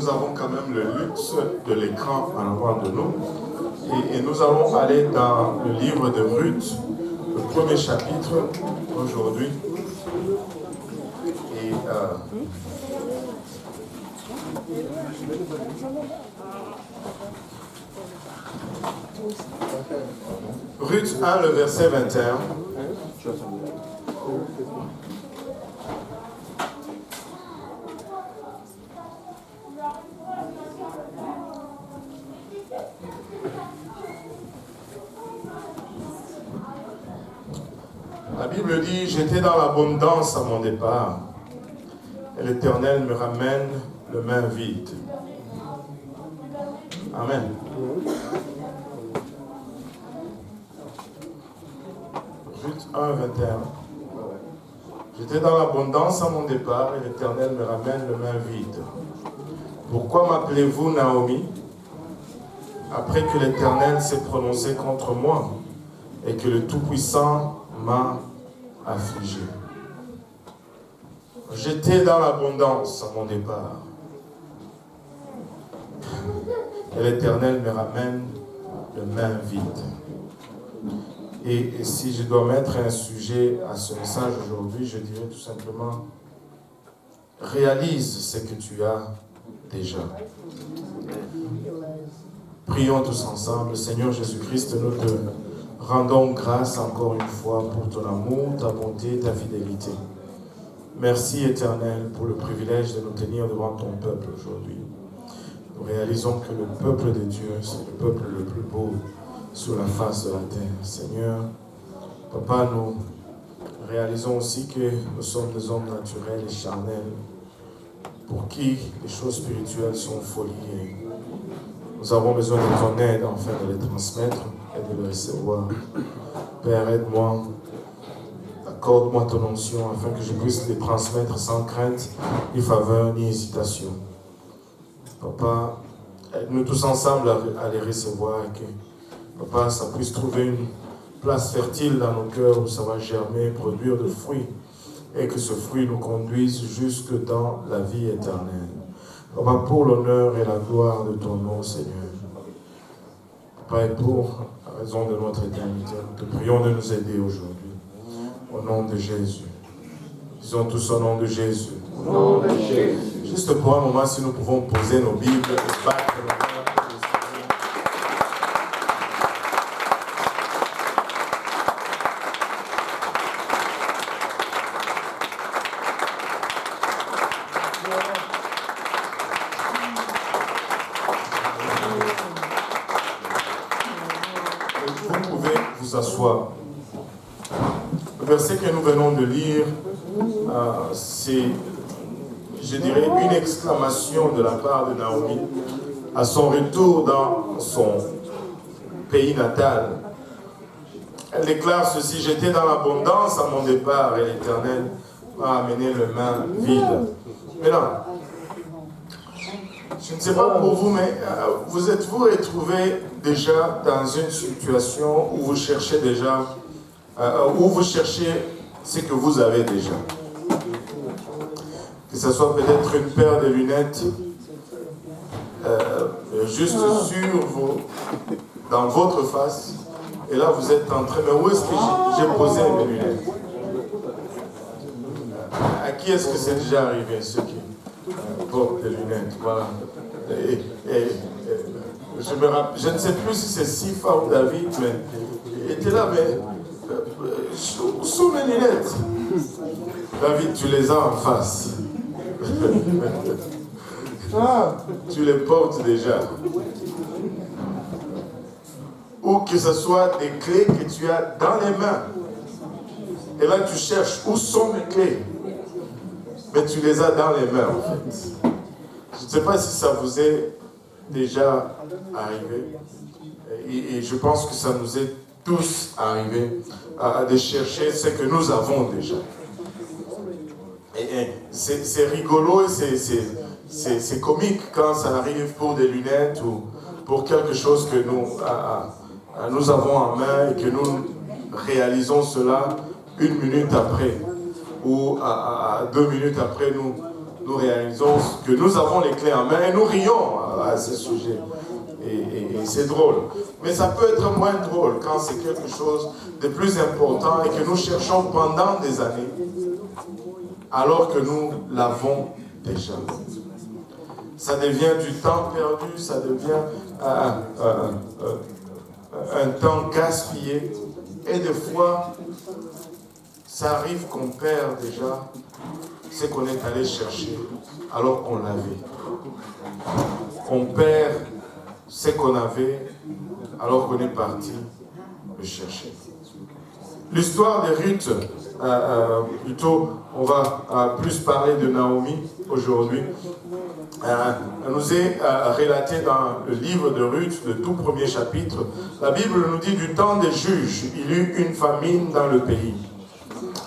nous avons quand même le luxe de l'écran en avant de nous. Et nous allons aller dans le livre de Ruth, le premier chapitre aujourd'hui. Et Ruth 1, le verset 21. La Bible dit, j'étais dans l'abondance à mon départ, et l'Éternel me ramène le main vide. Amen. Ruth 1, 21. J'étais dans l'abondance à mon départ, et l'Éternel me ramène le main vide. Pourquoi m'appelez-vous Naomi, après que l'Éternel s'est prononcé contre moi, et que le Tout-Puissant m'a affligé? J'étais dans l'abondance à mon départ. Et l'Éternel me ramène le main vide. Et si je dois mettre un sujet à ce message aujourd'hui, je dirais tout simplement, réalise ce que tu as déjà. Prions tous ensemble. Seigneur Jésus-Christ, nous te rendons grâce encore une fois pour ton amour, ta bonté, ta fidélité. Merci Éternel pour le privilège de nous tenir devant ton peuple aujourd'hui. Nous réalisons que le peuple de Dieu, c'est le peuple le plus beau sur la face de la terre. Seigneur, Papa, nous réalisons aussi que nous sommes des hommes naturels et charnels pour qui les choses spirituelles sont folie. Nous avons besoin de ton aide afin de les transmettre et de les recevoir. Père, aide-moi, accorde-moi ton onction afin que je puisse les transmettre sans crainte, ni faveur, ni hésitation. Papa, aide-nous tous ensemble à les recevoir et que, Papa, ça puisse trouver une place fertile dans nos cœurs où ça va germer, produire de fruits et que ce fruit nous conduise jusque dans la vie éternelle. Papa, pour l'honneur et la gloire de ton nom, Seigneur. Papa, et pour la raison de notre éternité, nous te prions de nous aider aujourd'hui. Au nom de Jésus. Disons tous au nom de Jésus. Au nom de Jésus. Juste pour un moment, si nous pouvons poser nos Bibles et battre nos mains. Vous pouvez vous asseoir. Le verset que nous venons de lire, c'est, je dirais, une exclamation de la part de Naomi à son retour dans son pays natal. Elle déclare ceci: j'étais dans l'abondance à mon départ et l'Éternel m'a amené le main vide. Maintenant, je ne sais pas pour vous, mais vous êtes-vous retrouvés déjà dans une situation où vous cherchez déjà, où vous cherchez ce que vous avez déjà? Que ce soit peut-être une paire de lunettes juste dans votre face, et là vous êtes en train, mais où est-ce que j'ai posé mes lunettes? À qui est-ce que c'est déjà arrivé, ceux qui portent des lunettes? Voilà. Je ne sais plus si c'est Sifa ou David, mais il était là, mais où sont mes lunettes? David, tu les as en face. Tu les portes déjà. Ou que ce soit des clés que tu as dans les mains. Et là, tu cherches où sont mes clés. Mais tu les as dans les mains, en fait. Je ne sais pas si ça vous est déjà arrivé. Et je pense que ça nous est tous arrivé de chercher ce que nous avons déjà. Et c'est rigolo et c'est comique quand ça arrive pour des lunettes ou pour quelque chose que nous avons en main et que nous réalisons cela 1 minute après ou 2 minutes après, nous réalisons que nous avons les clés en main et nous rions à ce sujet. Et c'est drôle. Mais ça peut être moins drôle quand c'est quelque chose de plus important et que nous cherchons pendant des années, alors que nous l'avons déjà. Ça devient du temps perdu, ça devient un temps gaspillé. Et des fois, ça arrive qu'on perd déjà ce qu'on est allé chercher alors qu'on l'avait. On perd ce qu'on avait alors qu'on est parti le chercher. L'histoire de Ruth, plutôt on va plus parler de Naomi aujourd'hui, nous est relatée dans le livre de Ruth, le tout premier chapitre. La Bible nous dit du temps des juges, il y eut une famine dans le pays.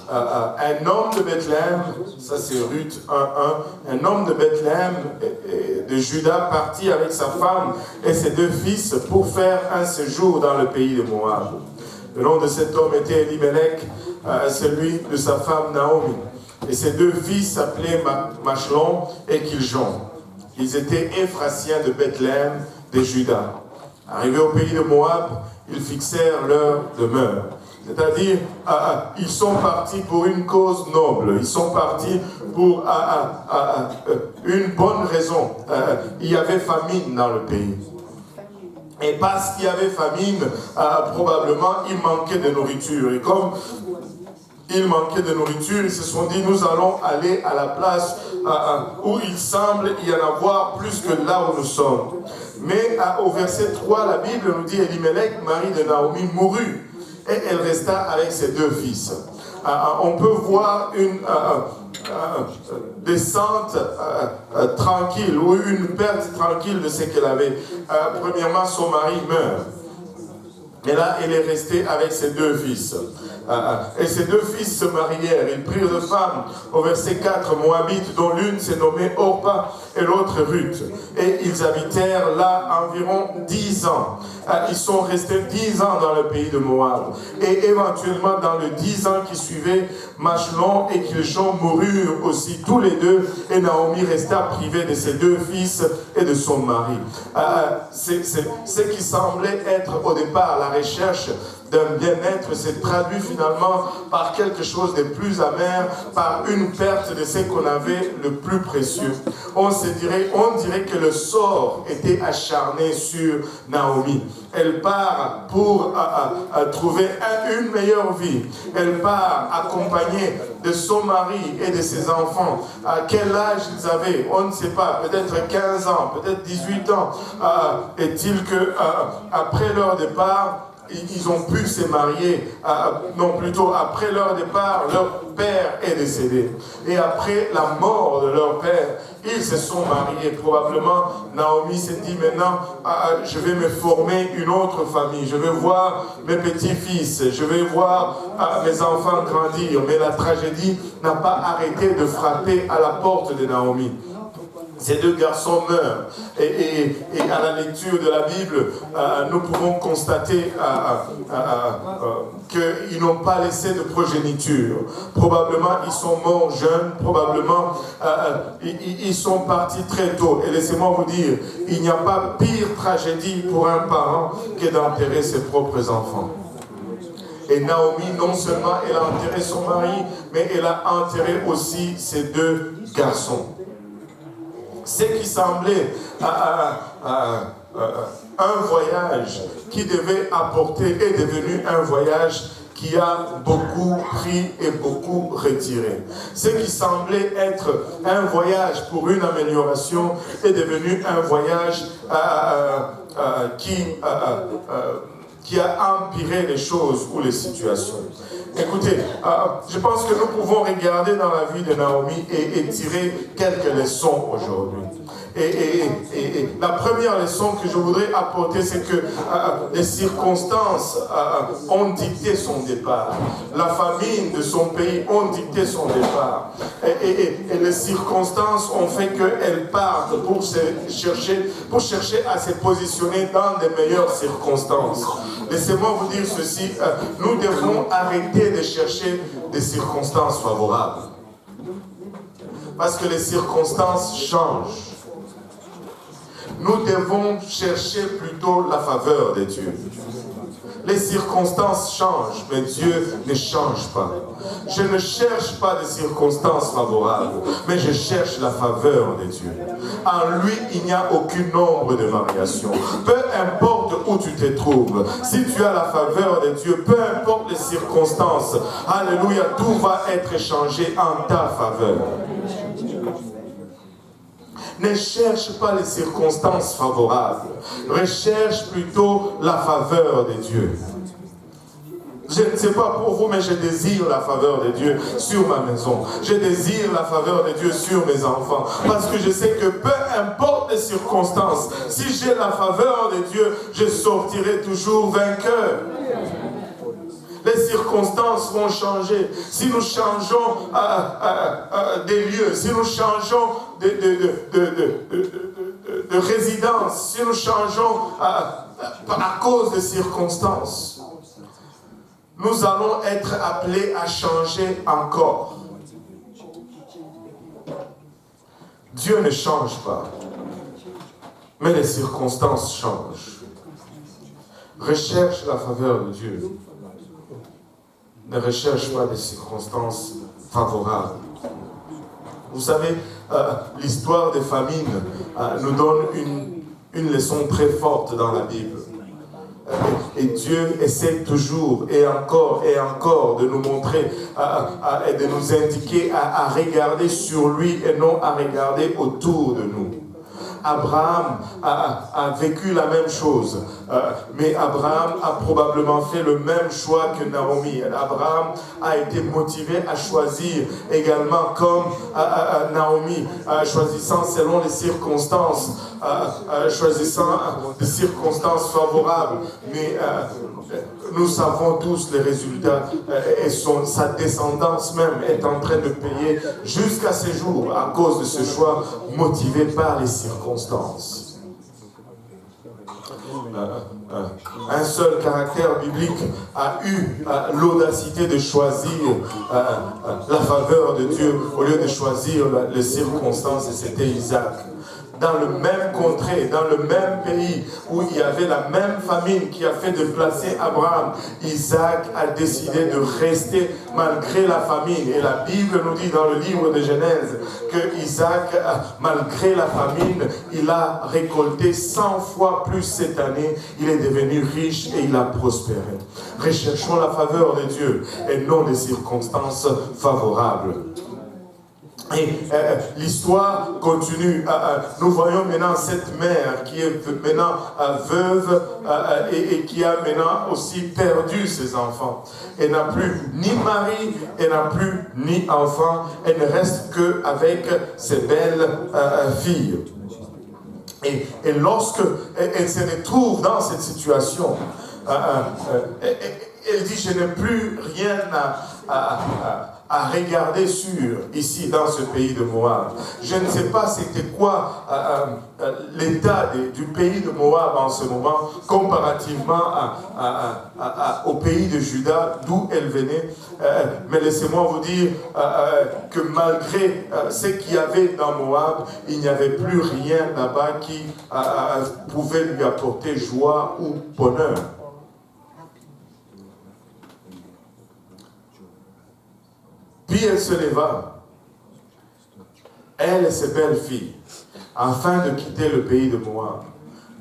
Un homme de Bethléem, ça c'est Ruth 1.1, un homme de Bethléem de Juda partit avec sa femme et ses 2 fils pour faire un séjour dans le pays de Moab. Le nom de cet homme était Elimelech, celui de sa femme Naomi. Et ses 2 fils s'appelaient Machlon et Kiljon. Ils étaient Éphrasiens de Bethléem de Juda. Arrivés au pays de Moab, ils fixèrent leur demeure. C'est-à-dire, ils sont partis pour une cause noble. Ils sont partis pour une bonne raison. Il y avait famine dans le pays. Et parce qu'il y avait famine, probablement, il manquait de nourriture. Et comme il manquait de nourriture, ils se sont dit, nous allons aller à la place où il semble y en avoir plus que là où nous sommes. Mais au verset 3, la Bible nous dit, Elimelech, mari de Naomi, mourut. Et elle resta avec ses 2 fils. On peut voir une descente tranquille ou une perte tranquille de ce qu'elle avait. Premièrement, son mari meurt. Et là, elle est restée avec ses 2 fils. Et ses 2 fils se marièrent. Ils prirent de femmes, au verset 4, Moabites, dont l'une s'est nommée Orpa et l'autre Ruth. Et ils habitèrent là environ 10 ans. Ils sont restés 10 ans dans le pays de Moab. Et éventuellement, dans les 10 ans qui suivaient, Machlon et Kiljon moururent aussi tous les 2. Et Naomi resta privée de ses 2 fils et de son mari. Ce qui semblait être au départ la recherche d'un bien-être s'est traduit finalement par quelque chose de plus amer, par une perte de ce qu'on avait le plus précieux. On dirait que le sort était acharné sur Naomi. Elle part pour trouver une meilleure vie. Elle part accompagnée de son mari et de ses enfants. À quel âge ils avaient? On ne sait pas. Peut-être 15 ans, peut-être 18 ans. Est-il que après leur départ, ils ont pu se marier, non plutôt après leur départ, leur père est décédé. Et après la mort de leur père, ils se sont mariés. Probablement, Naomi s'est dit maintenant, je vais me former une autre famille. Je vais voir mes petits-fils, je vais voir mes enfants grandir. Mais la tragédie n'a pas arrêté de frapper à la porte de Naomi. Ces 2 garçons meurent. Et à la lecture de la Bible, nous pouvons constater qu'ils n'ont pas laissé de progéniture. Probablement, ils sont morts jeunes. Probablement, ils sont partis très tôt. Et laissez-moi vous dire, il n'y a pas pire tragédie pour un parent que d'enterrer ses propres enfants. Et Naomi, non seulement elle a enterré son mari, mais elle a enterré aussi ses 2 garçons. Ce qui semblait un voyage qui devait apporter est devenu un voyage qui a beaucoup pris et beaucoup retiré. Ce qui semblait être un voyage pour une amélioration est devenu un voyage qui a empiré les choses ou les situations. Écoutez, je pense que nous pouvons regarder dans la vie de Naomi et tirer quelques leçons aujourd'hui. Et la première leçon que je voudrais apporter, c'est que les circonstances ont dicté son départ. La famine de son pays ont dicté son départ. Et les circonstances ont fait qu'elle parte pour chercher à se positionner dans de meilleures circonstances. Laissez-moi vous dire ceci, nous devons arrêter de chercher des circonstances favorables. Parce que les circonstances changent. Nous devons chercher plutôt la faveur de Dieu. Les circonstances changent, mais Dieu ne change pas. Je ne cherche pas des circonstances favorables, mais je cherche la faveur de Dieu. En lui, il n'y a aucun nombre de variations. Peu importe où tu te trouves, si tu as la faveur de Dieu, peu importe les circonstances, alléluia, tout va être changé en ta faveur. Ne cherche pas les circonstances favorables. Recherche plutôt la faveur de Dieu. Je ne sais pas pour vous, mais je désire la faveur de Dieu sur ma maison. Je désire la faveur de Dieu sur mes enfants. Parce que je sais que peu importe les circonstances, si j'ai la faveur de Dieu, je sortirai toujours vainqueur. Les circonstances vont changer. Si nous changeons des lieux, si nous changeons de résidence, si nous changeons à cause des circonstances, nous allons être appelés à changer encore. Dieu ne change pas, mais les circonstances changent. Recherche la faveur de Dieu. Ne recherche pas des circonstances favorables. Vous savez, l'histoire des famines nous donne une leçon très forte dans la Bible. Et Dieu essaie toujours et encore de nous montrer et de nous indiquer à regarder sur lui et non à regarder autour de nous. Abraham a vécu la même chose, mais Abraham a probablement fait le même choix que Naomi. Abraham a été motivé à choisir également comme Naomi, choisissant selon les circonstances, choisissant des circonstances favorables. Mais nous savons tous les résultats et sa descendance même est en train de payer jusqu'à ce jour à cause de ce choix motivé par les circonstances. Un seul caractère biblique a eu l'audacité de choisir la faveur de Dieu au lieu de choisir les circonstances, et c'était Isaac. Dans le même contrée, dans le même pays où il y avait la même famine qui a fait déplacer Abraham, Isaac a décidé de rester malgré la famine. Et la Bible nous dit dans le livre de Genèse que Isaac, malgré la famine, il a récolté 100 fois plus cette année. Il est devenu riche et il a prospéré. Recherchons la faveur de Dieu et non des circonstances favorables. Et l'histoire continue. Nous voyons maintenant cette mère qui est maintenant veuve et qui a maintenant aussi perdu ses enfants. Elle n'a plus ni mari, elle n'a plus ni enfant. Elle ne reste qu'avec ses belles filles. Et lorsque elle se retrouve dans cette situation, elle dit: je n'ai plus rien à regarder ici dans ce pays de Moab. Je ne sais pas c'était quoi l'état du pays de Moab en ce moment comparativement au pays de Juda d'où elle venait, mais laissez-moi vous dire que malgré ce qu'il y avait dans Moab, il n'y avait plus rien là-bas qui pouvait lui apporter joie ou bonheur. Puis elle se leva, elle et ses belles filles, afin de quitter le pays de Moab,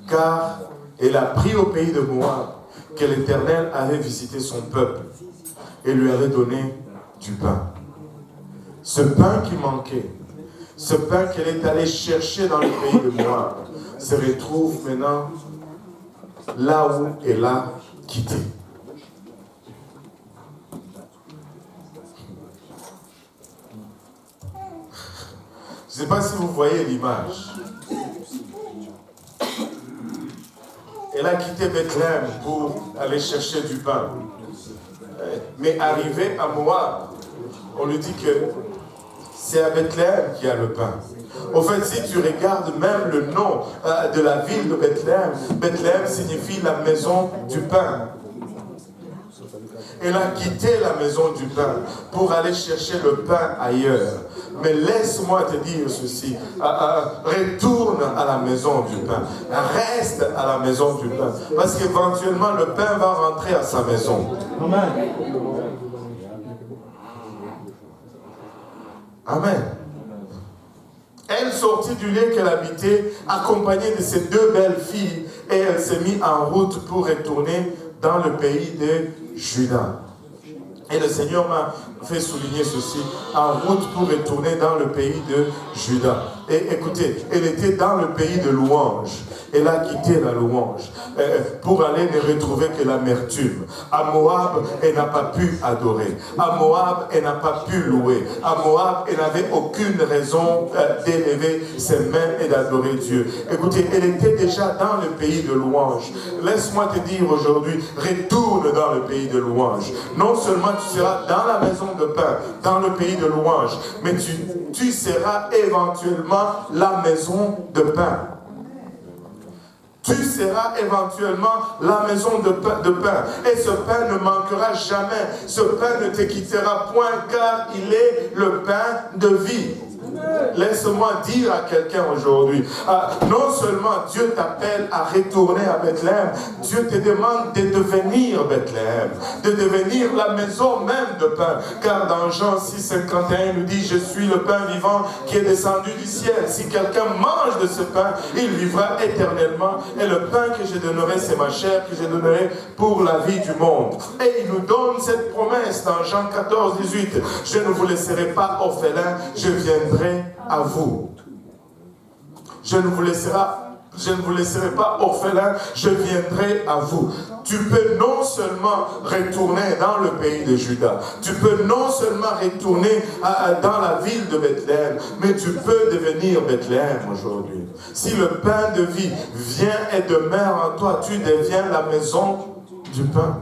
car elle a pris au pays de Moab que l'Éternel avait visité son peuple et lui avait donné du pain. Ce pain qui manquait, ce pain qu'elle est allée chercher dans le pays de Moab, se retrouve maintenant là où elle a quitté. Je ne sais pas si vous voyez l'image. Elle a quitté Bethléem pour aller chercher du pain. Mais arrivée à Moab, on lui dit que c'est à Bethléem qu'il y a le pain. Au fait, si tu regardes même le nom de la ville de Bethléem, Bethléem signifie la maison du pain. Elle a quitté la maison du pain pour aller chercher le pain ailleurs. Mais laisse-moi te dire ceci. Retourne à la maison du pain. Reste à la maison du pain. Parce qu'éventuellement, le pain va rentrer à sa maison. Amen. Amen. Elle sortit du lieu qu'elle habitait, accompagnée de ses deux belles filles, et elle s'est mise en route pour retourner dans le pays de Juda. Et le Seigneur m'a fait souligner ceci, en route pour retourner dans le pays de Juda. Et écoutez, elle était dans le pays de louange. Elle a quitté la louange pour aller ne retrouver que l'amertume. À Moab, elle n'a pas pu adorer. À Moab, elle n'a pas pu louer. À Moab, elle n'avait aucune raison d'élever ses mains et d'adorer Dieu. Écoutez, elle était déjà dans le pays de louange. Laisse-moi te dire aujourd'hui, retourne dans le pays de louange. Non seulement tu seras dans la maison de pain, dans le pays de louange, mais tu seras éventuellement la maison de pain. Tu seras éventuellement la maison de pain. Et ce pain ne manquera jamais. Ce pain ne te quittera point, car il est le pain de vie. Laisse-moi dire à quelqu'un aujourd'hui, non seulement Dieu t'appelle à retourner à Bethléem, Dieu te demande de devenir Bethléem, de devenir la maison même de pain. Car dans Jean 6,51, il nous dit, je suis le pain vivant qui est descendu du ciel. Si quelqu'un mange de ce pain, il vivra éternellement. Et le pain que je donnerai, c'est ma chair que je donnerai pour la vie du monde. Et il nous donne cette promesse dans Jean 14,18. Je ne vous laisserai pas orphelins, je viendrai à vous. Je ne vous laisserai pas orphelin, je viendrai à vous. Tu peux non seulement retourner dans le pays de Juda, tu peux non seulement retourner dans la ville de Bethléem, mais tu peux devenir Bethléem aujourd'hui. Si le pain de vie vient et demeure en toi, tu deviens la maison du pain.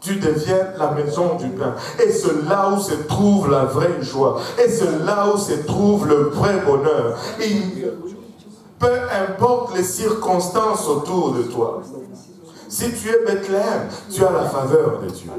Tu deviens la maison du pain. Et c'est là où se trouve la vraie joie. Et c'est là où se trouve le vrai bonheur. Peu importe les circonstances autour de toi. Si tu es Bethléem, tu as la faveur de Dieu.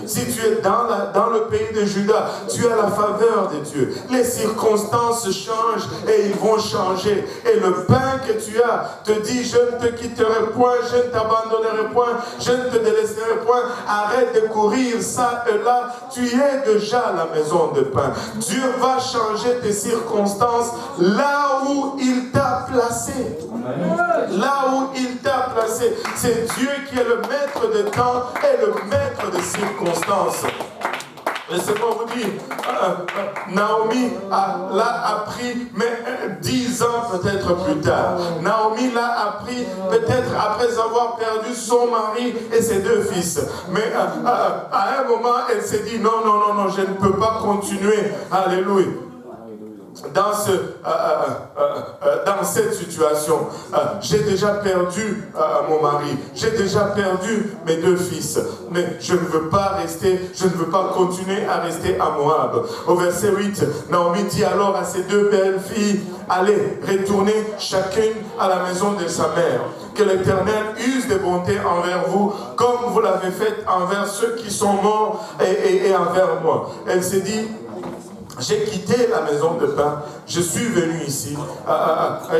Si tu es dans le pays de Juda, tu as la faveur de Dieu. Les circonstances changent et ils vont changer. Et le pain que tu as te dit, je ne te quitterai point, je ne t'abandonnerai point, je ne te délaisserai point. Arrête de courir ça et là. Tu es déjà la maison de pain. Dieu va changer tes circonstances là où il t'a placé. Là où il t'a placé. C'est Dieu qui est le maître de temps et le maître des circonstances. Laissez-moi vous dire, Naomi l'a appris, mais 10 ans peut-être plus tard. Naomi l'a appris peut-être après avoir perdu son mari et ses 2 fils. Mais à un moment, elle s'est dit, non, je ne peux pas continuer. Alléluia. Dans cette situation, j'ai déjà perdu mon mari, j'ai déjà perdu mes 2 fils, mais je ne veux pas rester, je ne veux pas continuer à rester à Moab. Au verset 8, Naomi dit alors à ses 2 belles filles, allez, retournez chacune à la maison de sa mère. Que l'Éternel use de bonté envers vous, comme vous l'avez fait envers ceux qui sont morts et envers moi. Elle s'est dit, j'ai quitté la maison de pain, je suis venu ici,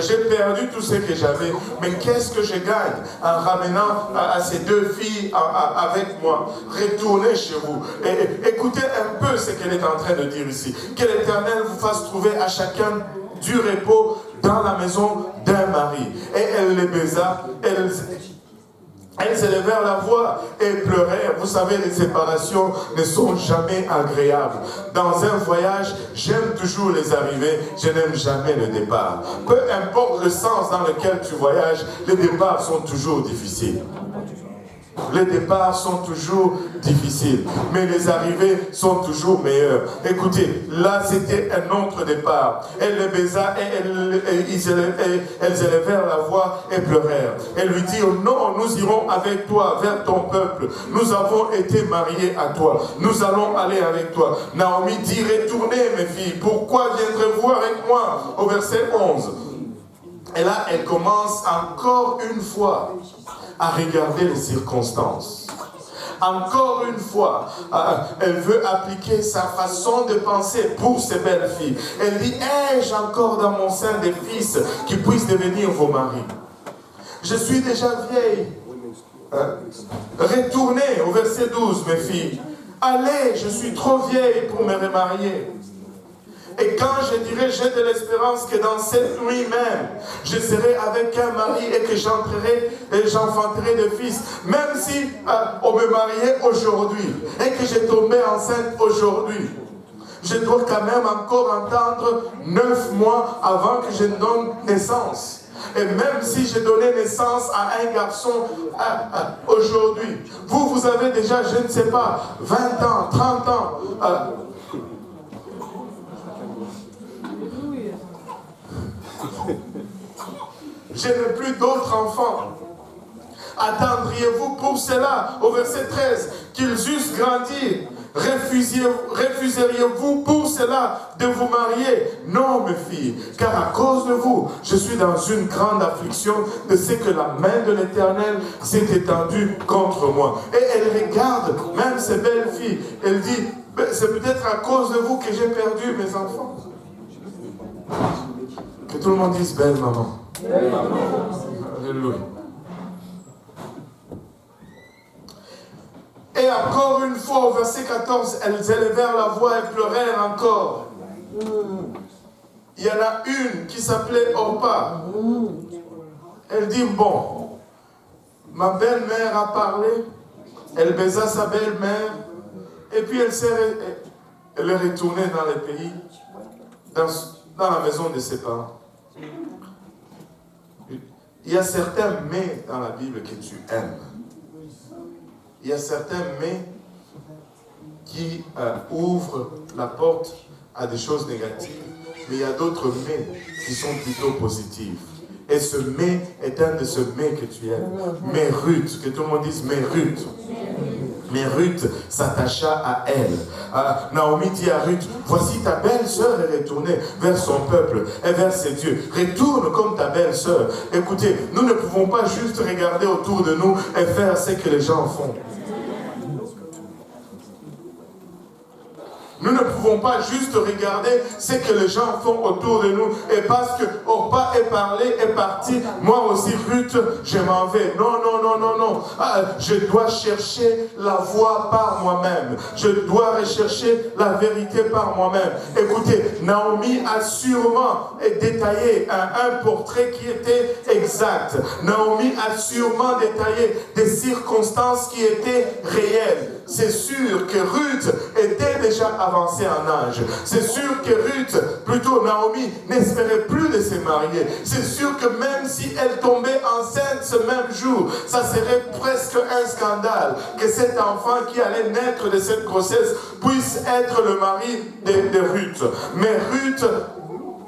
j'ai perdu tout ce que j'avais, mais qu'est-ce que je gagne en ramenant à ces 2 filles avec moi? Retournez chez vous. Et écoutez un peu ce qu'elle est en train de dire ici. Que l'Éternel vous fasse trouver à chacun du repos dans la maison d'un mari. Et elle les baisa, elles élevèrent la voix et pleurèrent. Vous savez, les séparations ne sont jamais agréables. Dans un voyage, j'aime toujours les arrivées, je n'aime jamais le départ. Peu importe le sens dans lequel tu voyages, les départs sont toujours difficiles. Les départs sont toujours difficiles, mais les arrivées sont toujours meilleures. Écoutez, là c'était un autre départ. Elle les baisa et elles élevèrent la voix et pleurèrent. Elle lui dit, oh non, nous irons avec toi vers ton peuple. Nous avons été mariés à toi. Nous allons aller avec toi. Naomi dit, retournez mes filles, pourquoi viendrez-vous avec moi? Au verset 11. Et là, elle commence encore une fois à regarder les circonstances, encore une fois, elle veut appliquer sa façon de penser pour ses belles filles. Elle dit, ai-je encore dans mon sein des fils qui puissent devenir vos maris? Je suis déjà vieille. Retournez au verset 12, mes filles. Allez, je suis trop vieille pour me remarier. Et quand je dirai, j'ai de l'espérance que dans cette nuit même, je serai avec un mari et que j'enfanterai de fils, même si on me mariait aujourd'hui et que j'ai tombé enceinte aujourd'hui, je dois quand même encore attendre 9 mois avant que je donne naissance. Et même si j'ai donné naissance à un garçon aujourd'hui, vous avez déjà, je ne sais pas, 20 ans, 30 ans, je n'ai plus d'autres enfants. Attendriez-vous pour cela, au verset 13, qu'ils eussent grandi? Refuseriez-vous pour cela de vous marier? Non, mes filles, car à cause de vous, je suis dans une grande affliction de ce que la main de l'Éternel s'est étendue contre moi. Et elle regarde même ces belles filles. Elle dit, c'est peut-être à cause de vous que j'ai perdu mes enfants. Que tout le monde dise belle maman. Belle maman. Alléluia. Et encore une fois, au verset 14, elles élevèrent la voix et pleurèrent encore. Il y en a une qui s'appelait Orpa. Elle dit, bon, ma belle-mère a parlé, elle baisa sa belle-mère, et puis elle est retournée dans le pays, dans la maison de ses parents. Il y a certains mais dans la Bible que tu aimes. Il y a certains mais qui ouvrent la porte à des choses négatives. Mais il y a d'autres mais qui sont plutôt positifs. Et ce mais est un de ceux mais que tu aimes. Mais Ruth, que tout le monde dise mais Ruth. Mais Ruth s'attacha à elle. Naomi dit à Ruth, voici ta belle-sœur est retournée vers son peuple et vers ses dieux. Retourne comme ta belle-sœur. Écoutez, nous ne pouvons pas juste regarder autour de nous et faire ce que les gens font. Nous ne pouvons pas juste regarder ce que les gens font autour de nous. Et parce que Orpa est parlé, est parti, moi aussi, Ruth, je m'en vais. Non, non, non, non, non. Je dois chercher la voie par moi-même. Je dois rechercher la vérité par moi-même. Écoutez, Naomi a sûrement détaillé un portrait qui était exact. Naomi a sûrement détaillé des circonstances qui étaient réelles. C'est sûr que Ruth était déjà avancée en âge. C'est sûr que Ruth, plutôt Naomi, n'espérait plus de se marier. C'est sûr que même si elle tombait enceinte ce même jour, ça serait presque un scandale que cet enfant qui allait naître de cette grossesse puisse être le mari de Ruth. Mais Ruth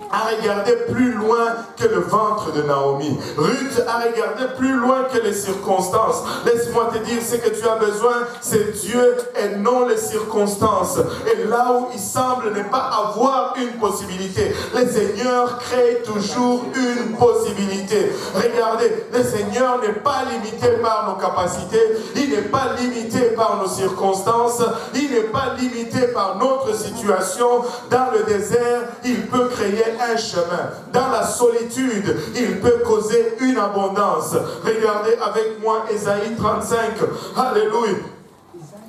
a regardé plus loin que le ventre de Naomi. Ruth a regardé plus loin que les circonstances. Laisse-moi te dire, ce que tu as besoin, c'est Dieu et non les circonstances. Et là où il semble ne pas avoir une possibilité, le Seigneur crée toujours une possibilité. Regardez, le Seigneur n'est pas limité par nos capacités, il n'est pas limité par nos circonstances, il n'est pas limité par notre situation. Dans le désert, il peut créer un chemin. Dans la solitude, il peut causer une abondance. Regardez avec moi Ésaïe 35. Alléluia.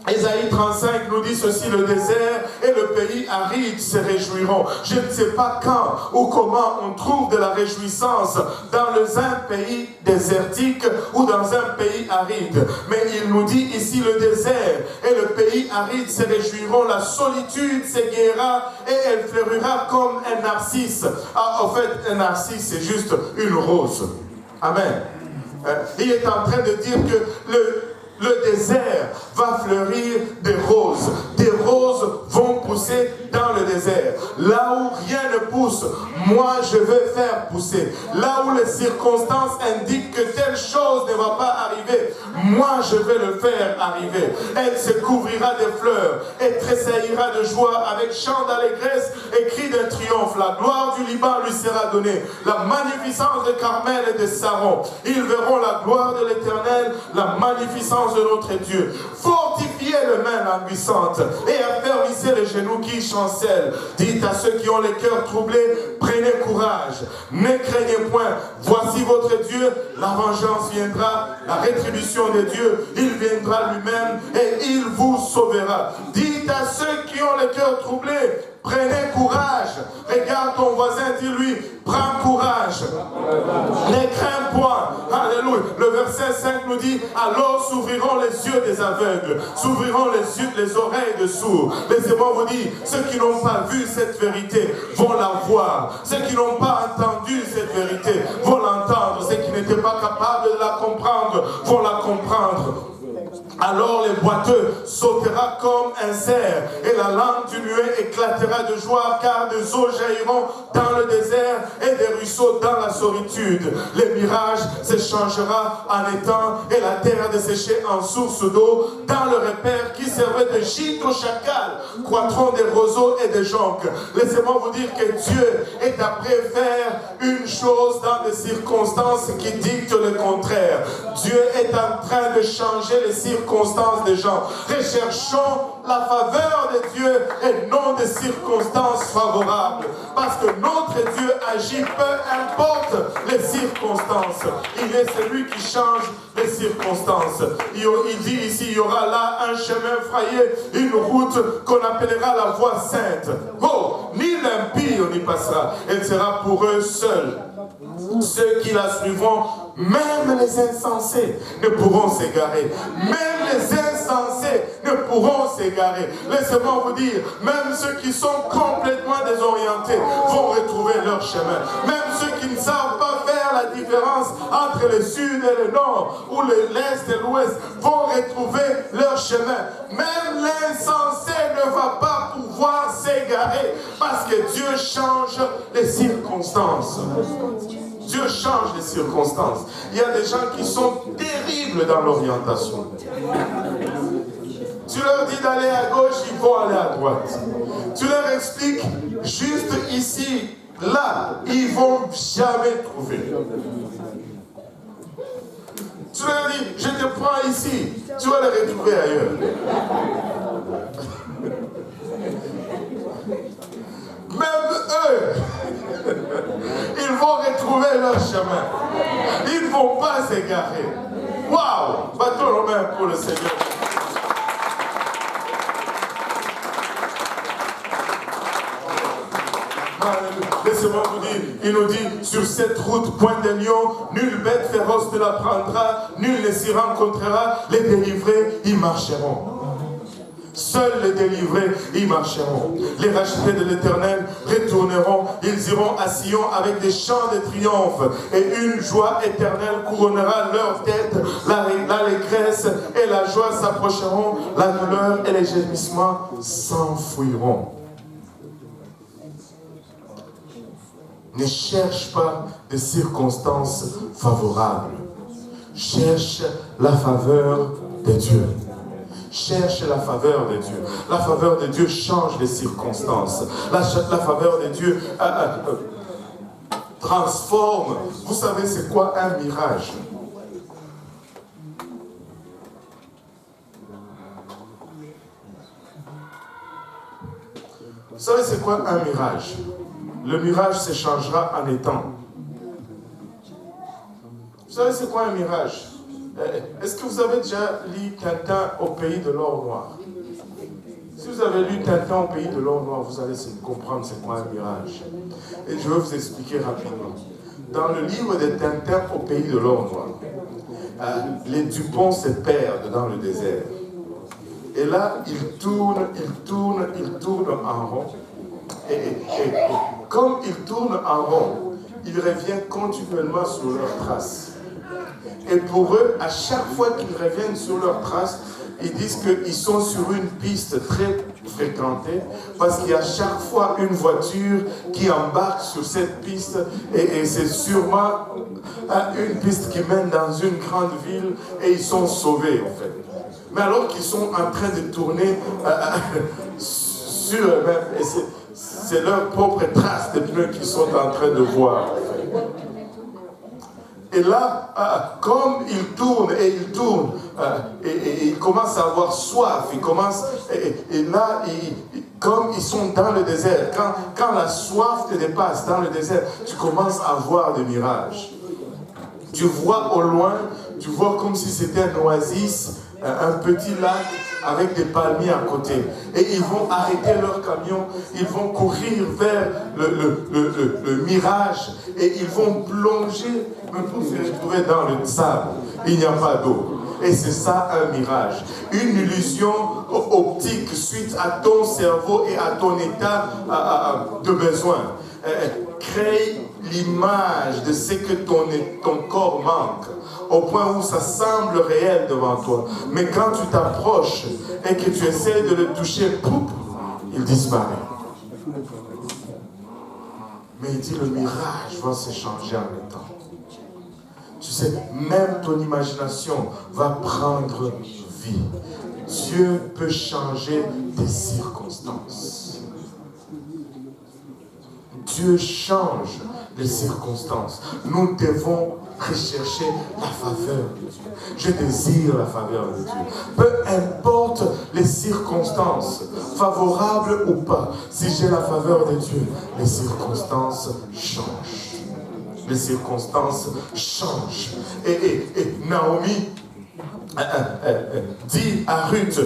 Ésaïe 35 nous dit ceci, le désert et le pays aride se réjouiront. Je ne sais pas quand ou comment on trouve de la réjouissance dans un pays désertique ou dans un pays aride. Mais il nous dit ici le désert et le pays aride se réjouiront, la solitude s'égaira et elle fleurira comme un narcisse. En fait, un narcisse c'est juste une rose. Amen. Il est en train de dire que le désert va fleurir des roses. Des roses vont pousser dans le désert. Là où rien ne pousse, moi je vais faire pousser. Là où les circonstances indiquent que telle chose ne va pas arriver, moi je vais le faire arriver. Elle se couvrira de fleurs et tressaillira de joie avec chant d'allégresse et cri de triomphe. La gloire du Liban lui sera donnée. La magnificence de Carmel et de Saron. Ils verront la gloire de l'Éternel, la magnificence puissance de notre Dieu. Fortifiez les mains languissantes et affermissez les genoux qui chancellent. Dites à ceux qui ont les cœurs troublés, prenez courage, ne craignez point. Voici votre Dieu, la vengeance viendra, la rétribution de Dieu, il viendra lui-même et il vous sauvera. Dites à ceux qui ont les cœurs troublés, prenez courage. Regarde ton voisin, dis-lui, prends courage. Ne crains point. Alléluia. Le verset 5 nous dit, alors s'ouvriront les yeux des aveugles, s'ouvriront les oreilles des sourds. Laissez-moi vous dire, ceux qui n'ont pas vu cette vérité vont la voir. Ceux qui n'ont pas entendu cette vérité vont l'entendre. Ceux qui n'étaient pas capables de la comprendre vont la comprendre. Alors les boiteux sautera comme un cerf, et la langue du muet éclatera de joie, car des eaux jailliront dans le désert et des ruisseaux dans la solitude. Les mirages s'échangera en étang, et la terre desséchée en source d'eau. Dans le repère qui servait de gîte aux chacals, croîtront des roseaux et des jonques. Laissez-moi vous dire que Dieu est après faire une chose dans des circonstances qui dictent le contraire. Dieu est en train de changer les circonstances des gens. Recherchons la faveur de Dieu et non des circonstances favorables. Parce que notre Dieu agit, peu importe les circonstances. Il est celui qui change les circonstances. Il dit ici, il y aura là un chemin frayé, une route qu'on appellera la voie sainte. Oh, ni l'impie n'y passera. Elle sera pour eux seuls. Ceux qui la suivront, même les insensés ne pourront s'égarer. Même les insensés ne pourront s'égarer. Laissez-moi vous dire, même ceux qui sont complètement désorientés vont retrouver leur chemin. Même ceux qui ne savent pas faire la différence entre le sud et le nord, ou l'est et l'ouest, vont retrouver leur chemin. Même l'insensé ne va pas pouvoir s'égarer, parce que Dieu change les circonstances. Dieu change les circonstances. Il y a des gens qui sont terribles dans l'orientation. Tu leur dis d'aller à gauche, ils vont aller à droite. Tu leur expliques juste ici, là, ils vont jamais trouver. Tu leur dis, je te prends ici, tu vas les retrouver ailleurs. Même eux, ils vont retrouver leur chemin. Ils ne vont pas s'égarer. Waouh! Battons nos mains pour le Seigneur. Laissez-moi vous dire, il nous dit, sur cette route, point de lion, nulle bête féroce ne la prendra, nul ne s'y rencontrera, les délivrés y marcheront. Seuls les délivrés y marcheront. Les rachetés de l'Éternel retourneront. Ils iront à Sion avec des chants de triomphe. Et une joie éternelle couronnera leur tête. L'allégresse et la joie s'approcheront. La douleur et les gémissements s'enfuiront. Ne cherche pas de circonstances favorables. Cherche la faveur de Dieu. Cherche la faveur de Dieu. La faveur de Dieu change les circonstances. La faveur de Dieu transforme. Vous savez c'est quoi un mirage? Vous savez c'est quoi un mirage? Le mirage se changera en étang. Vous savez c'est quoi un mirage? Est-ce que vous avez déjà lu Tintin au pays de l'or noir? Si vous avez lu Tintin au pays de l'or noir, vous allez comprendre c'est quoi un mirage. Et je vais vous expliquer rapidement. Dans le livre de Tintin au pays de l'or noir, les Dupont se perdent dans le désert. Et là, ils tournent en rond. Et comme ils tournent en rond, ils reviennent continuellement sur leurs traces. Et pour eux, à chaque fois qu'ils reviennent sur leurs traces, ils disent qu'ils sont sur une piste très fréquentée, parce qu'il y a chaque fois une voiture qui embarque sur cette piste, et c'est sûrement une piste qui mène dans une grande ville, et ils sont sauvés en fait. Mais alors qu'ils sont en train de tourner sur eux-mêmes, et c'est leur propre trace de pneus qu'ils sont en train de voir. Et là, comme il tourne et il tourne, et il commence à avoir soif, il commence, et là, comme ils sont dans le désert, quand la soif te dépasse dans le désert, tu commences à voir des mirages. Tu vois au loin, tu vois comme si c'était un oasis, un petit lac avec des palmiers à côté. Et ils vont arrêter leur camion, ils vont courir vers le mirage et ils vont plonger, mais pour se retrouver dans le sable. Il n'y a pas d'eau. Et c'est ça un mirage. Une illusion optique suite à ton cerveau et à ton état de besoin. Crée l'image de ce que ton corps manque, au point où ça semble réel devant toi. Mais quand tu t'approches et que tu essaies de le toucher, pouf, il disparaît. Mais il dit le mirage va se changer en même temps. Tu sais, même ton imagination va prendre vie. Dieu peut changer tes circonstances. Dieu change les circonstances. Nous devons rechercher la faveur de Dieu. Je désire la faveur de Dieu. Peu importe les circonstances, favorables ou pas, si j'ai la faveur de Dieu, les circonstances changent. Les circonstances changent. Et Naomi dit à Ruth,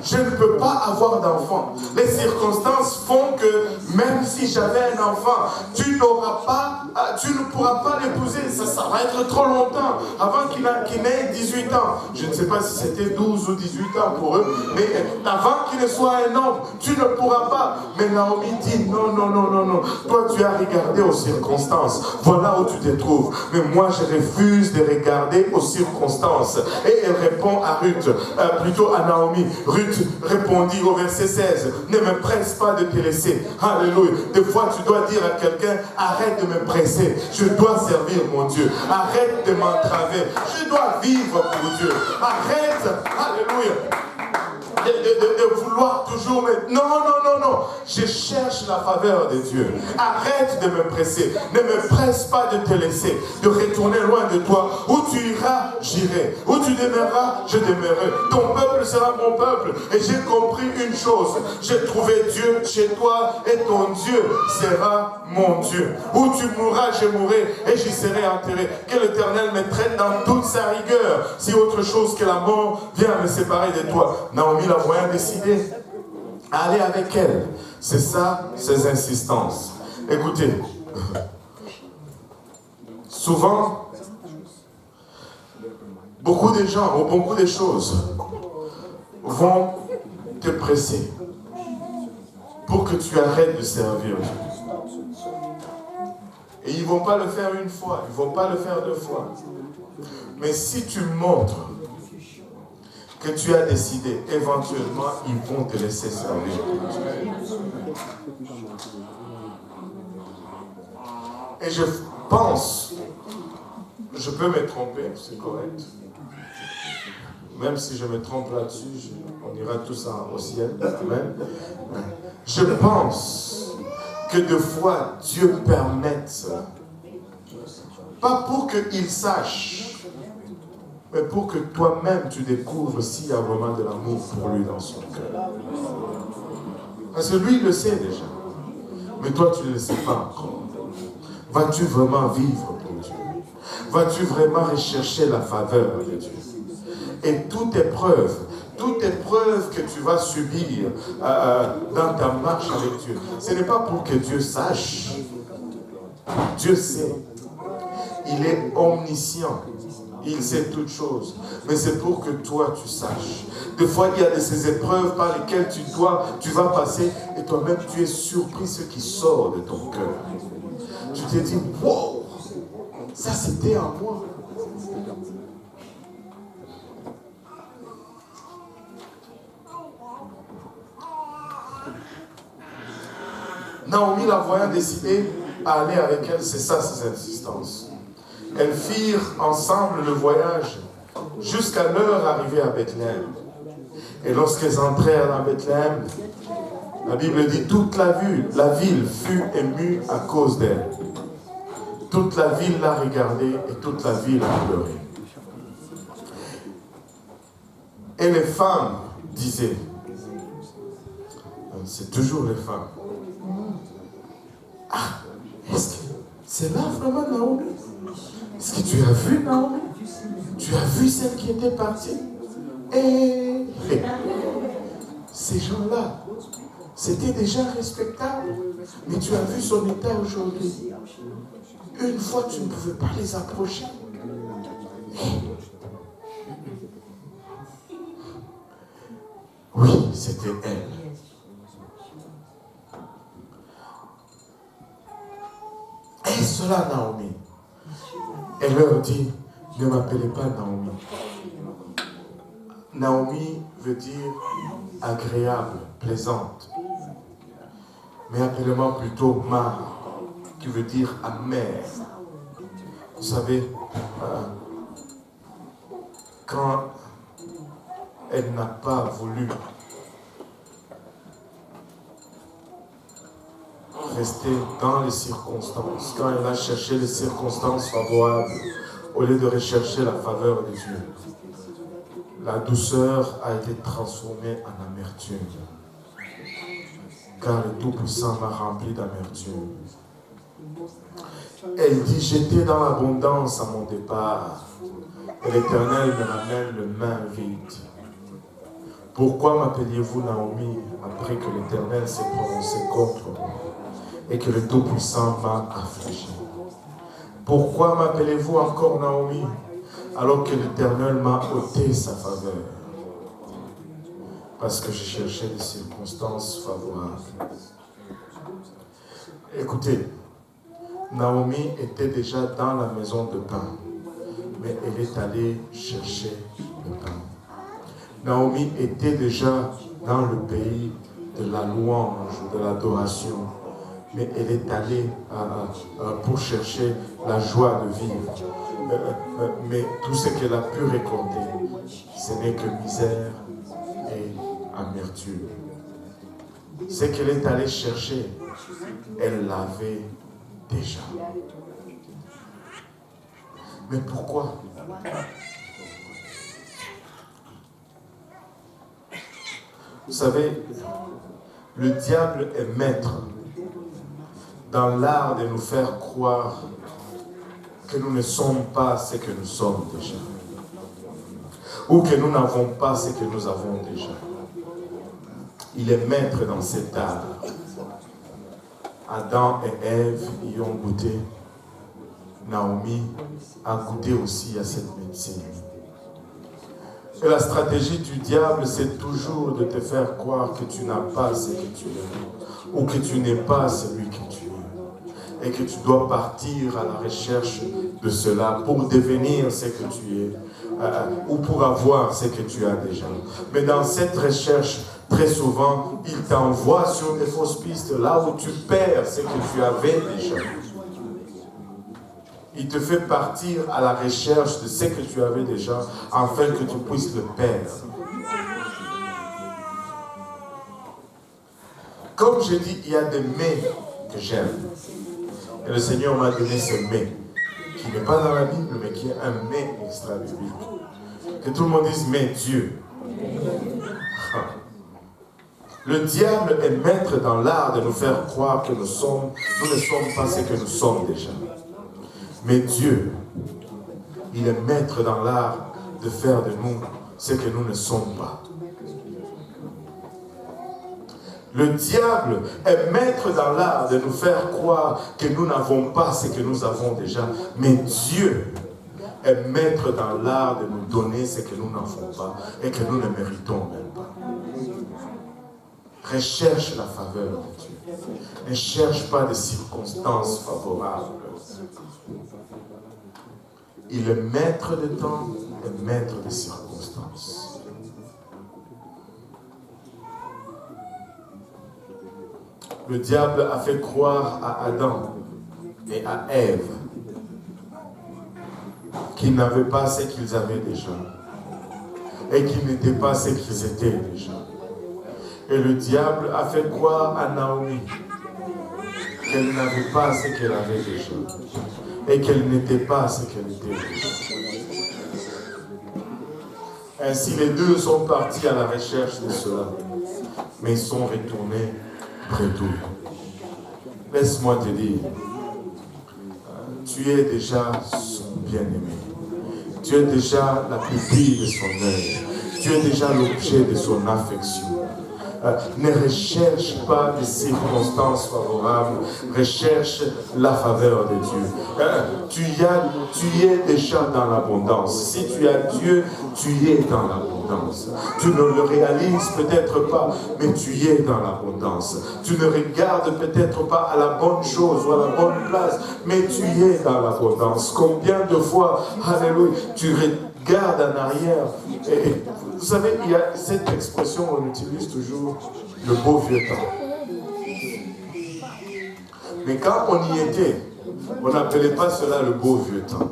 je ne peux pas avoir d'enfant. Les circonstances font que même si j'avais un enfant, tu ne pourras pas l'épouser. Ça va être trop longtemps avant qu'il ait 18 ans. Je ne sais pas si c'était 12 ou 18 ans pour eux, mais avant qu'il ne soit un homme, tu ne pourras pas. Mais Naomi dit non, non, non, non, non. Toi, tu as regardé aux circonstances. Voilà où tu te trouves. Mais moi, je refuse de regarder aux circonstances. Et elle répond à Ruth, plutôt à Naomi. Ruth répondit au verset 16, ne me presse pas de te laisser. Alléluia. Des fois, tu dois dire à quelqu'un, arrête de me presser. Je dois servir mon Dieu. Arrête de m'entraver. Je dois vivre pour Dieu. Arrête, alléluia, de vouloir toujours mettre. Non, non, non, non. Je cherche la faveur de Dieu. Arrête de me presser. Ne me presse pas de te laisser, de retourner loin de toi. Où tu iras, j'irai. Où tu demeureras, je demeurerai. Ton peuple sera mon peuple. Et j'ai compris une chose. J'ai trouvé Dieu chez toi et ton Dieu sera mon Dieu. Où tu mourras, je mourrai et j'y serai enterré. Que l'Éternel me traite dans toute sa rigueur. Si autre chose que la mort vient me séparer de toi. Naomi la voyant décider à aller avec elle. C'est ça, ses insistances. Écoutez, souvent, beaucoup de gens ou beaucoup de choses vont te presser pour que tu arrêtes de servir Dieu. Et ils ne vont pas le faire une fois, ils ne vont pas le faire deux fois. Mais si tu montres que tu as décidé, éventuellement, ils vont te laisser servir. Et je pense, je peux me tromper, c'est correct. Même si je me trompe là-dessus, on ira tous au ciel. Amen. Je pense que des fois, Dieu permette, pas pour qu'il sache, mais pour que toi-même tu découvres s'il y a vraiment de l'amour pour lui dans son cœur. Parce que lui, il le sait déjà. Mais toi, tu ne le sais pas encore. Vas-tu vraiment vivre pour Dieu? Vas-tu vraiment rechercher la faveur de Dieu? Et toute épreuve que tu vas subir dans ta marche avec Dieu, ce n'est pas pour que Dieu sache. Dieu sait. Il est omniscient. Il sait toutes choses. Mais c'est pour que toi, tu saches. Des fois, il y a de ces épreuves par lesquelles tu vas passer et toi-même, tu es surpris ce qui sort de ton cœur. Tu te dis, wow, ça c'était en moi. Naomi, la voyant décider à aller avec elle, c'est ça ses insistances. Elles firent ensemble le voyage jusqu'à leur arrivée à Bethléem. Et lorsqu'elles entrèrent dans Bethléem, la Bible dit toute la ville fut émue à cause d'elles. Toute la ville l'a regardé et toute la ville a pleuré. Et les femmes disaient, c'est toujours les femmes, ah, est-ce que c'est là vraiment Naomi? Est-ce que tu as vu Naomi? Tu as vu celle qui était partie? Et ces gens-là, c'était déjà respectable, mais tu as vu son état aujourd'hui. Une fois, tu ne pouvais pas les approcher. Oui, c'était elle. Et cela, Naomi. Elle leur dit, ne m'appelez pas Naomi. Naomi veut dire agréable, plaisante. Mais appelez-moi plutôt Mara, qui veut dire amère. Vous savez, quand elle n'a pas voulu rester dans les circonstances, quand elle a cherché les circonstances favorables, au lieu de rechercher la faveur de Dieu, la douceur a été transformée en amertume. Car le Tout-Puissant m'a rempli d'amertume. Elle dit, j'étais dans l'abondance à mon départ, et l'Éternel me ramène le main vide. Pourquoi m'appeliez-vous Naomi après que l'Éternel s'est prononcé contre moi et que le Tout-Puissant m'a affligé? Pourquoi m'appelez-vous encore Naomi alors que l'Éternel m'a ôté sa faveur? Parce que je cherchais des circonstances favorables. Écoutez, Naomi était déjà dans la maison de pain, mais elle est allée chercher le pain. Naomi était déjà dans le pays de la louange, de l'adoration, mais elle est allée pour chercher la joie de vivre. Mais tout ce qu'elle a pu récolter, ce n'est que misère et amertume. Ce qu'elle est allée chercher, elle l'avait déjà. Mais pourquoi? Vous savez, le diable est maître dans l'art de nous faire croire que nous ne sommes pas ce que nous sommes déjà, ou que nous n'avons pas ce que nous avons déjà. Il est maître dans cet art. Adam et Ève y ont goûté. Naomi a goûté aussi à cette médecine. Et la stratégie du diable, c'est toujours de te faire croire que tu n'as pas ce que tu es, ou que tu n'es pas celui que tu es, et que tu dois partir à la recherche de cela pour devenir ce que tu es, ou pour avoir ce que tu as déjà. Mais dans cette recherche, très souvent, il t'envoie sur des fausses pistes, là où tu perds ce que tu avais déjà. Il te fait partir à la recherche de ce que tu avais déjà, afin que tu puisses le perdre. Comme je dis, il y a des mais que j'aime. Et le Seigneur m'a donné ce mais, qui n'est pas dans la Bible, mais qui est un mais extra-biblique. Que tout le monde dise, mais Dieu. Le diable est maître dans l'art de nous faire croire que nous ne sommes pas ce que nous sommes déjà. Mais Dieu, il est maître dans l'art de faire de nous ce que nous ne sommes pas. Le diable est maître dans l'art de nous faire croire que nous n'avons pas ce que nous avons déjà. Mais Dieu est maître dans l'art de nous donner ce que nous n'avons pas et que nous ne méritons même pas. Recherche la faveur de Dieu. Ne cherche pas des circonstances favorables. Il est maître de temps et maître des circonstances. Le diable a fait croire à Adam et à Ève qu'ils n'avaient pas ce qu'ils avaient déjà et qu'ils n'étaient pas ce qu'ils étaient déjà. Et le diable a fait croire à Naomi qu'elle n'avait pas ce qu'elle avait déjà. et qu'elle n'était pas ce qu'elle était. Ainsi, les deux sont partis à la recherche de cela, mais ils sont retournés près d'eux. Laisse-moi te dire, tu es déjà son bien-aimé. Tu es déjà la pupille de son œil. Tu es déjà l'objet de son affection. Ne recherche pas des circonstances favorables, recherche la faveur de Dieu. Tu es déjà dans l'abondance. Si tu as Dieu, tu es dans l'abondance. Tu ne le réalises peut-être pas, mais tu es dans l'abondance. Tu ne regardes peut-être pas à la bonne chose ou à la bonne place, mais tu es dans l'abondance. Combien de fois, alléluia, tu regardes en arrière et vous savez, il y a cette expression, on utilise toujours, le beau vieux temps. Mais quand on y était, on n'appelait pas cela le beau vieux temps.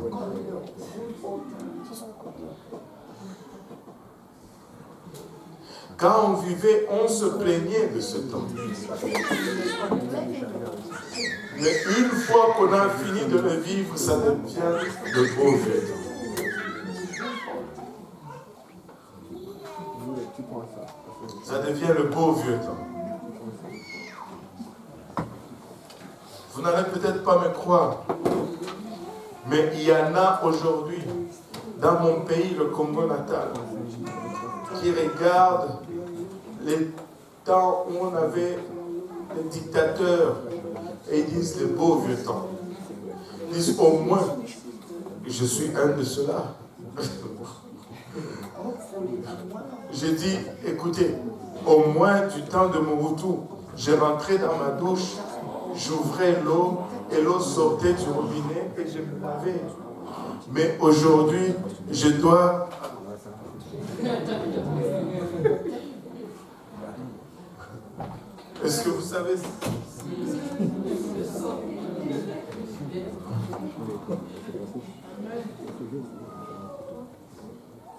Quand on vivait, on se plaignait de ce temps. Mais une fois qu'on a fini de le vivre, ça devient le beau vieux temps. Ça devient le beau vieux temps. Vous n'allez peut-être pas me croire, mais il y en a aujourd'hui, dans mon pays, le Congo natal, qui regardent les temps où on avait les dictateurs et ils disent le beau vieux temps. Ils disent au moins, je suis un de ceux-là. J'ai dit, écoutez, au moins du temps de Mobutu, je rentrais dans ma douche, j'ouvrais l'eau et l'eau sortait du robinet et je me lavais. Mais aujourd'hui, je dois... Est-ce que vous savez ça?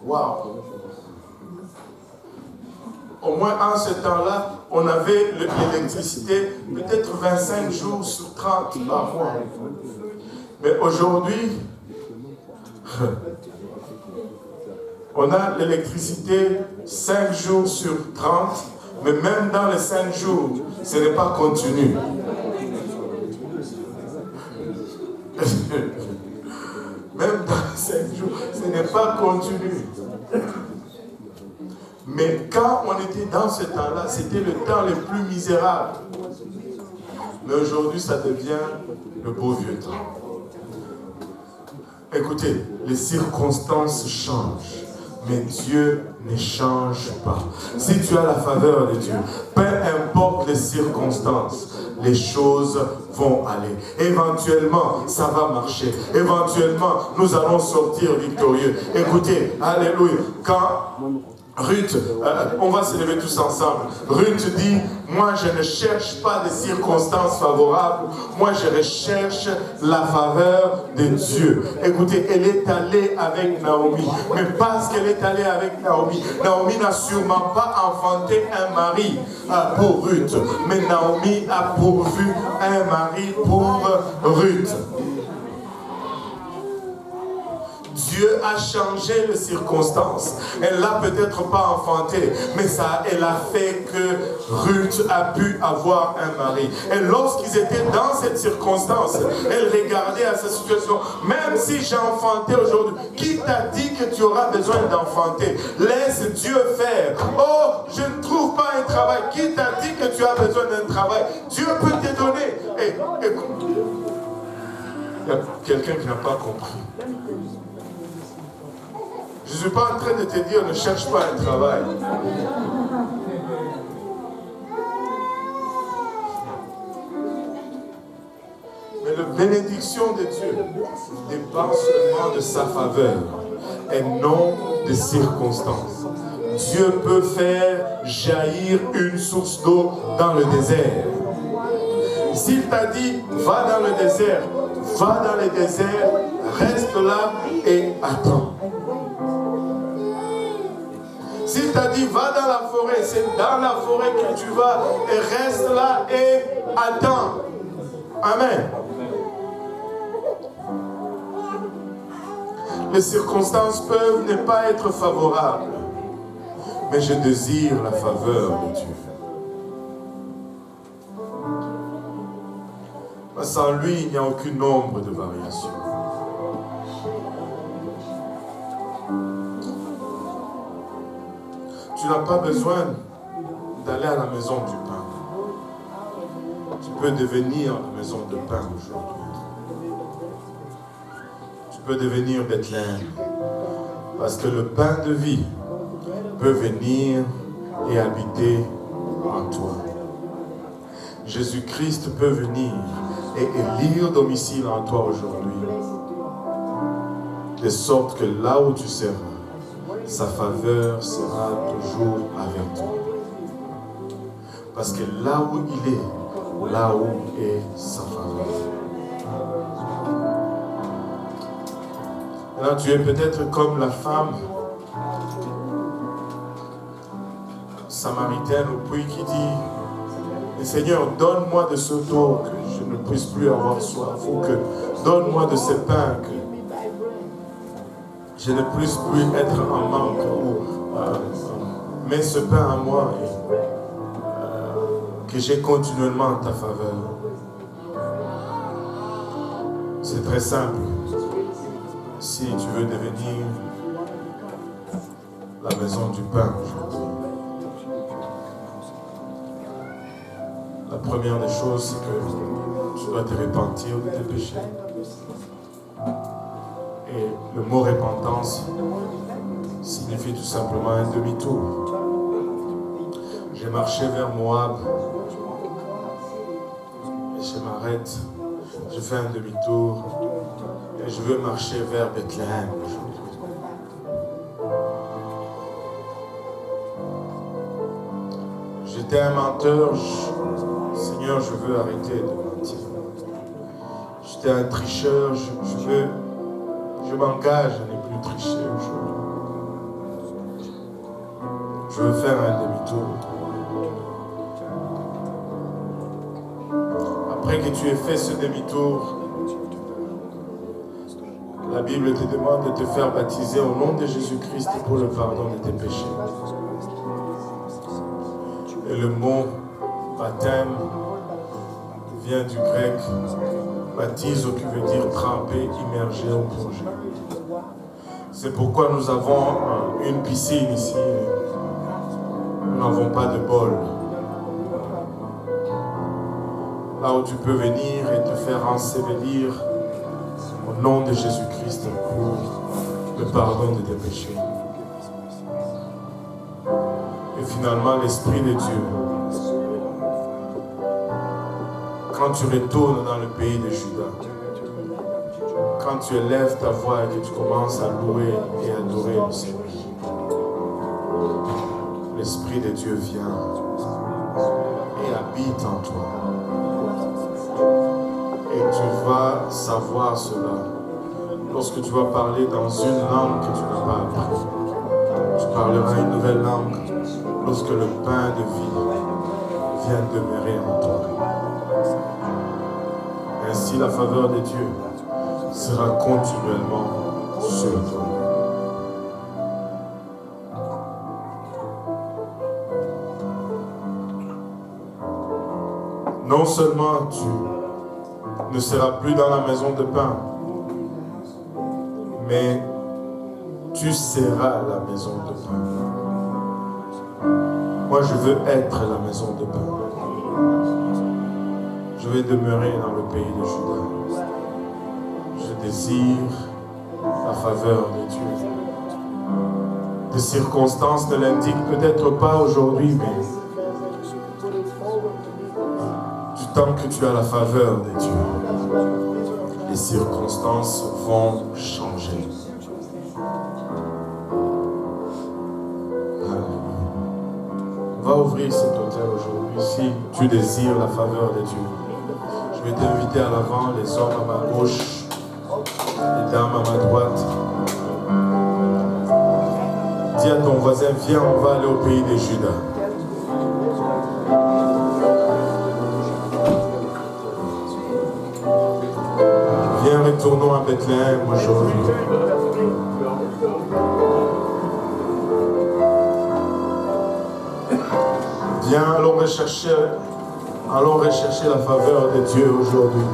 Waouh! Au moins en ce temps-là, on avait l'électricité peut-être 25 jours sur 30 par mois. Mais aujourd'hui, on a l'électricité 5 jours sur 30, mais même dans les 5 jours, ce n'est pas continu. Même dans les 5 jours, ce n'est pas continu. Mais quand on était dans ce temps-là, c'était le temps le plus misérable. Mais aujourd'hui, ça devient le beau vieux temps. Écoutez, les circonstances changent, mais Dieu ne change pas. Si tu as la faveur de Dieu, peu importe les circonstances, les choses vont aller. Éventuellement, ça va marcher. Éventuellement, nous allons sortir victorieux. Écoutez, alléluia, quand Ruth, on va se lever tous ensemble. Ruth dit, moi je ne cherche pas des circonstances favorables, moi je recherche la faveur de Dieu. Écoutez, elle est allée avec Naomi, mais parce qu'elle est allée avec Naomi, Naomi n'a sûrement pas enfanté un mari pour Ruth, mais Naomi a pourvu un mari pour Ruth. Dieu a changé les circonstances. Elle l'a peut-être pas enfanté, mais ça, elle a fait que Ruth a pu avoir un mari. Et lorsqu'ils étaient dans cette circonstance, elle regardait à sa situation. Même si j'ai enfanté aujourd'hui, qui t'a dit que tu auras besoin d'enfanter? Laisse Dieu faire. Oh, je ne trouve pas un travail. Qui t'a dit que tu as besoin d'un travail? Dieu peut te donner. Et, il y a quelqu'un qui n'a pas compris. Je ne suis pas en train de te dire ne cherche pas un travail. Mais la bénédiction de Dieu dépend seulement de sa faveur et non des circonstances. Dieu peut faire jaillir une source d'eau dans le désert. S'il t'a dit va dans le désert, va dans le désert, reste là et attends. S'il t'a dit va dans la forêt, c'est dans la forêt que tu vas et reste là et attends. Amen. Les circonstances peuvent ne pas être favorables, mais je désire la faveur de Dieu. Sans lui, il n'y a aucune ombre de variation. Tu n'as pas besoin d'aller à la maison du pain. Tu peux devenir la maison de pain aujourd'hui. Tu peux devenir Bethléem. Parce que le pain de vie peut venir et habiter en toi. Jésus-Christ peut venir et élire domicile en toi aujourd'hui. De sorte que là où tu seras, sa faveur sera toujours avec toi. Parce que là où il est, là où est sa faveur. Là, tu es peut-être comme la femme samaritaine au puits qui dit: Seigneur, donne-moi de ce eau que je ne puisse plus avoir soif, ou que donne-moi de ce pain que je ne puisse plus être en manque, ou mets ce pain à moi et que j'ai continuellement ta faveur. C'est très simple. Si tu veux devenir la maison du pain aujourd'hui, la première des choses, c'est que tu dois te repentir de tes péchés. Et le mot repentance signifie tout simplement un demi-tour. J'ai marché vers Moab et je m'arrête, je fais un demi-tour et je veux marcher vers Bethléem aujourd'hui. J'étais un menteur, Seigneur, je veux arrêter de mentir. J'étais un tricheur, je m'engage à ne plus tricher aujourd'hui. Je veux faire un demi-tour. Après que tu aies fait ce demi-tour, la Bible te demande de te faire baptiser au nom de Jésus-Christ pour le pardon de tes péchés. Et le mot baptême vient du grec baptizo, qui veut dire tremper, immerger ou plonger. C'est pourquoi nous avons une piscine ici. Nous n'avons pas de bol. Là où tu peux venir et te faire ensevelir au nom de Jésus-Christ pour le pardon de tes péchés. Et finalement, l'Esprit de Dieu, quand tu retournes dans le pays de Juda, quand tu élèves ta voix et que tu commences à louer et adorer le Seigneur, l'Esprit de Dieu vient et habite en toi. Et tu vas savoir cela lorsque tu vas parler dans une langue que tu n'as pas appris. Tu parleras une nouvelle langue lorsque le pain de vie vient demeurer en toi. Ainsi, la faveur de Dieu sera continuellement sur toi. Non seulement tu ne seras plus dans la maison de pain, mais tu seras la maison de pain. Moi, je veux être la maison de pain. Je vais demeurer dans le pays de Juda. Je désire la faveur de Dieu. Les circonstances ne l'indiquent peut-être pas aujourd'hui, mais du temps que tu as la faveur de Dieu, les circonstances vont changer. On va ouvrir cet autel aujourd'hui si tu désires la faveur de Dieu. Je vais t'inviter à l'avant, les hommes à ma gauche, les dames à ma droite. Dis à ton voisin, viens, on va aller au pays de Juda. Viens retournons à Bethléem aujourd'hui. Viens, allons rechercher la faveur de Dieu aujourd'hui.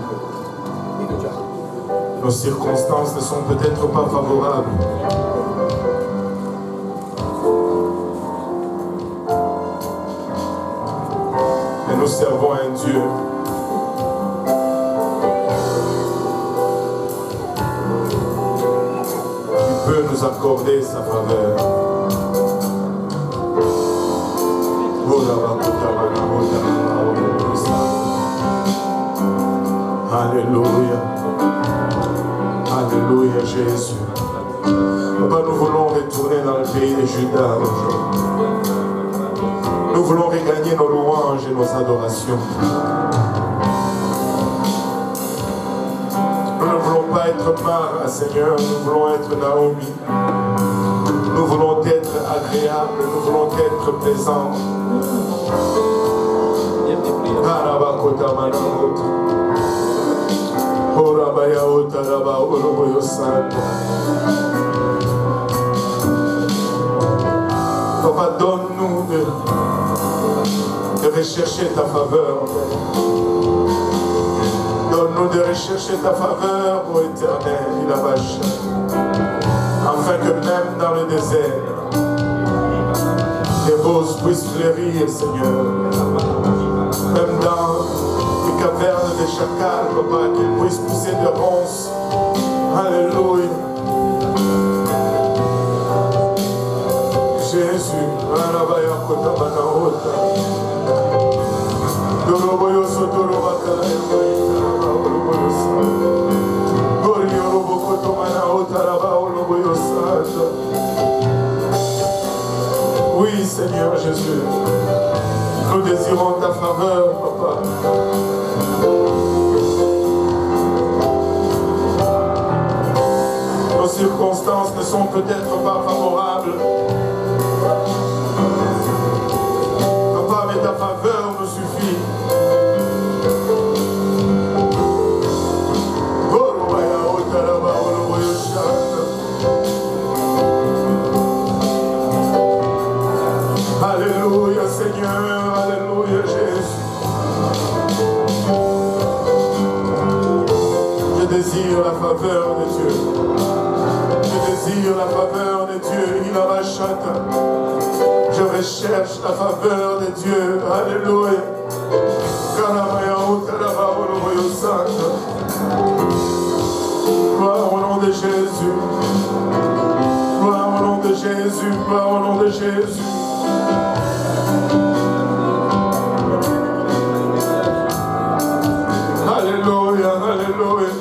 Nos circonstances ne sont peut-être pas favorables. Mais nous servons un Dieu qui peut nous accorder sa faveur. Alléluia. Alléluia, Jésus. Papa, nous voulons retourner dans le pays de Juda aujourd'hui. Nous voulons regagner nos louanges et nos adorations. Nous ne voulons pas être Mara, Seigneur, nous voulons être Naomi. Nous voulons être agréables, nous voulons être plaisants. Papa, donne-nous de rechercher ta faveur. Donne-nous de rechercher ta faveur, ô Éternel, afin que même dans le désert, les roses puissent fleurir, Seigneur. Même dans les cavernes des chacals, Papa, qu'ils puissent pousser de ronces. Alléluia. Jésus, oui, Seigneur Jésus, nous désirons ta faveur, Papa. Nos circonstances ne sont peut-être pas favorables. Papa, mais ta faveur nous suffit. Alléluia, Seigneur, alléluia, Jésus. Je désire la faveur de Dieu. Je désire la faveur de Dieu. Il en rachète. Je recherche la faveur de Dieu. Alléluia. Gloire au nom de Jésus. Gloire au nom de Jésus. Gloire au nom de Jésus. Alléluia, alléluia.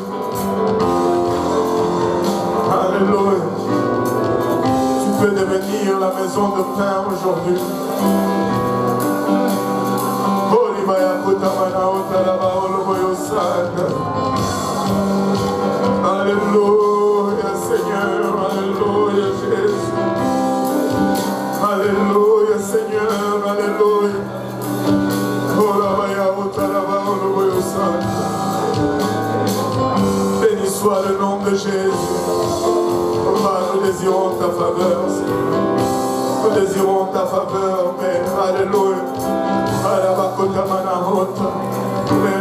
Alléluia. Tu peux devenir la maison de pain aujourd'hui. Alléluia, Seigneur. Alléluia, Jésus. Alléluia, Seigneur. Alléluia. Béni soit le nom de Jésus. Papa, nous désirons ta faveur, Seigneur. Nous désirons ta faveur, Père. Alléluia.